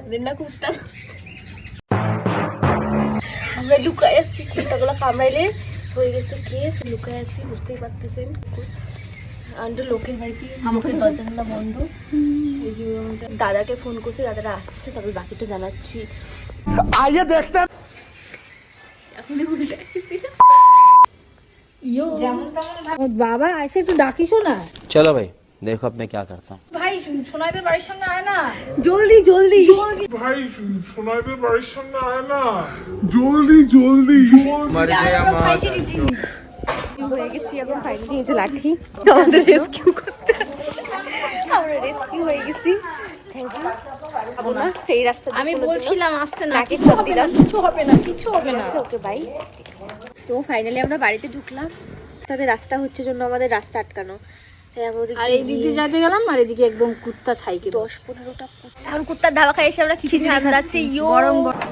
আমাদের না কুত্তা আমরা লুকাই আসছি, কুত্তাগুলো কামড়াইলে হয়ে গেছে কেস, লুকাই আসছি, বুঝতেই পারতেছেন। আন্ডার লোকের বাড়িতে আমাকে দরজা জানলা বন্ধ। এই যে দাদাকে ফোন করছে, দাদারা আসতেছে, তবে বাকিটা জানাচ্ছি। आइए देखते हैं। এখনই উল্টে আসছি। বাবা এসে একটু ডাকিসো না। चलो भाई देखो अब मैं क्या करता हूँ। ভাই সোনাইদের বাড়ির সামনে আয় না, জলদি জলদি भाई সোনাইদের বাড়ির সামনে আয় না, জলদি জলদি। হয়ে গেছি এখন ফাইনালি। এই যে লাঠি আমাদের রেস্কিউ করতে আসছে, আমরা রেস্কিউ হয়ে গেছি। Thank you. যাবো না এই রাস্তা, আমি বলছিলাম আসতে না, নাকি চাপ দিলাম, কিছু হবে না, কিছু হবে না। Okay bye. তো ফাইনালি আমরা বাড়িতে ঢুকলাম, তাদের রাস্তা হচ্ছে জন্য আমাদের রাস্তা আটকানো। আর এই দিকে যেতে গেলাম, আর এদিকে একদম কুত্তা ছাইকে 10-15টা এখন কুত্তার ধাবা খাই এসে আমরা কিছু ঠান্ডা যাচ্ছি। গরম গরম